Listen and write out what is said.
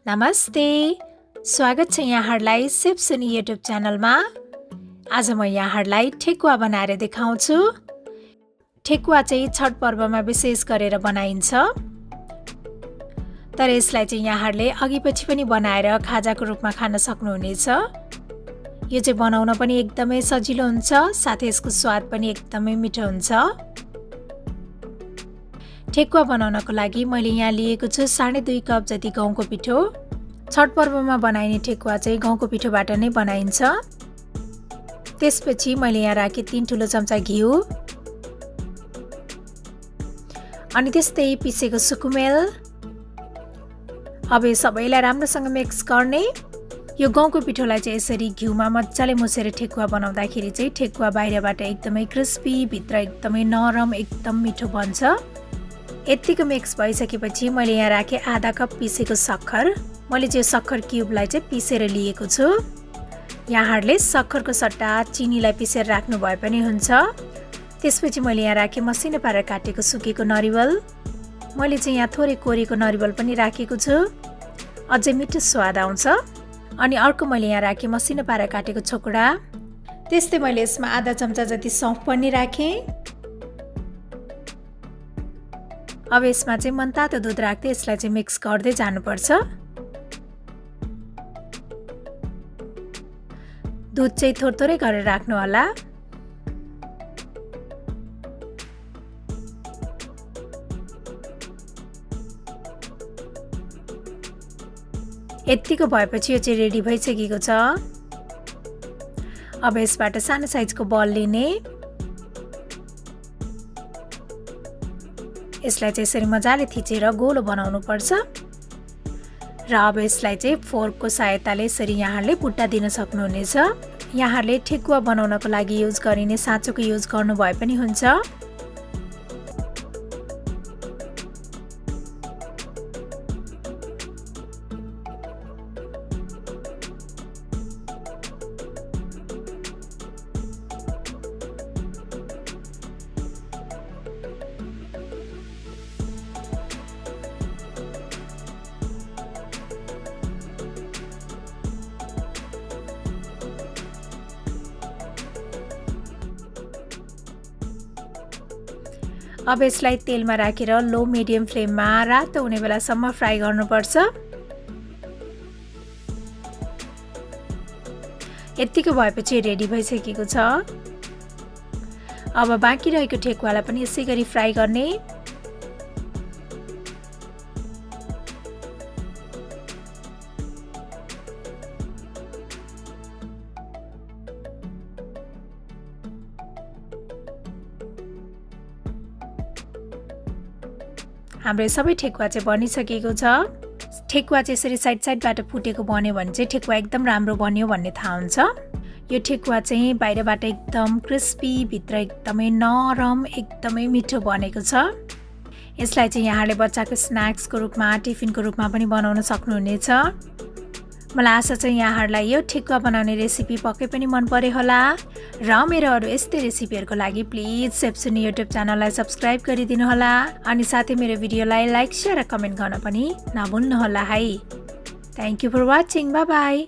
नमस्ते, स्वागत छ यहाँहरूलाई सेफ सुनी युट्युब च्यानलमा। आज म यहाँहरूलाई ठेकुवा बनाएर देखाउँछु। ठेकुवा चाहिँ छठ पर्वमा विशेष गरेर बनाइन्छ। तर यसलाई चाहिँ यहाँहरूले अघिपछि पनि बनाएर खाजाको रूपमा खान सक्नुहुनेछ। यो चाहिँ बनाउन पनि एकदमै सजिलो हुन्छ, साथै यसको स्वाद पनि एकदमै मिठो हुन्छ। ठेकुवा बनाउनको लागि मैले यहाँ लिएको छु 2.5 कप जति गहुँको पिठो। छठ पर्वमा बनाइने ठेकुवा चाहिँ गहुँको पिठोबाट नै बनाइन्छ। त्यसपछि मैले यहाँ राखेँ 3 ठुलो चम्चा घिउ अनि त्यस्तै पिसेको सुकुमेल। अब यो सबैलाई राम्रोसँग मिक्स गर्ने। यो गहुँको पिठोलाई चाहिँ यसरी घिउमा मजाले मुछेर ठेकुवा बनाउँदाखेरि चाहिँ ठेकुवा बाहिरबाट एकदमै क्रिस्पी, भित्र एकदमै नरम, एकदम मिठो बन्छ। यतिको मिक्स भइसकेपछि मैले यहाँ राखेँ आधा कप पिसेको सक्खर। मैले चाहिँ सक्खर क्युबलाई चाहिँ पिसेर लिएको छु। यहाँहरूले सक्खरको सट्टा चिनीलाई पिसेर राख्नु भए पनि हुन्छ। त्यसपछि मैले यहाँ राखेँ मसिनो पारेर काटेको सुकेको नरिवल। मैले चाहिँ यहाँ थोरै कोरेको नरिवल पनि राखेको छु, अझै मिठो स्वाद आउँछ। अनि अर्को मैले यहाँ राखेँ मसिनो पारेर काटेको छोकडा। त्यस्तै मैले यसमा आधा चम्चा जति सौँफ पनि राखेँ। अब यसमा चाहिँ मनतातो दुध राख्दै यसलाई चाहिँ मिक्स गर्दै जानुपर्छ। दुध चाहिँ थोरै गरेर राख्नु होला। यतिको भएपछि यो चाहिँ रेडी भइसकेको छ। अब यसबाट सानो साइजको बल लिने। यसलाई चाहिँ यसरी मजाले थिचेर गोलो बनाउनु पर्छ र अब यसलाई चाहिँ फोर्कको सहायताले यसरी यहाँहरूले बुट्टा दिन सक्नुहुनेछ। यहाँहरूले ठेकुवा बनाउनको लागि युज गरिने साँचोको युज गर्नु भए पनि हुन्छ। अब यसलाई तेलमा राखेर लो मिडियम फ्लेममा रातो हुने बेलासम्म फ्राई गर्नुपर्छ। यतिको भएपछि रेडी भइसकेको छ। अब बाँकी रहेको ठेकुवालाई पनि यसै गरी फ्राई गर्ने। हाम्रो सबै ठेकुवा चाहिँ बनिसकेको छ। ठेकुवा चाहिँ यसरी साइड साइडबाट फुटेको बन्यो भने चाहिँ ठेकुवा एकदम राम्रो बन्यो भन्ने थाहा हुन्छ। यो ठेकुवा चाहिँ बाहिरबाट एकदम क्रिस्पी, भित्र एकदमै नरम, एकदमै मिठो बनेको छ। यसलाई चाहिँ यहाँले बच्चाको स्न्याक्सको रूपमा, टिफिनको रूपमा पनि बनाउन सक्नुहुनेछ। मलाई आशा छ यहाँहरूलाई यो ठेकुवा बनाउने रेसिपी पक्कै पनि मन पर्यो होला र मेरो अरू यस्तै रेसिपीहरूको लागि प्लिज सेफ सुनी युट्युब च्यानललाई सब्स्क्राइब गरिदिनु होला अनि साथै मेरो भिडियोलाई लाइक, शेयर र कमेन्ट गर्न पनि नभुल्नु होला है। Thank you for watching. Bye by.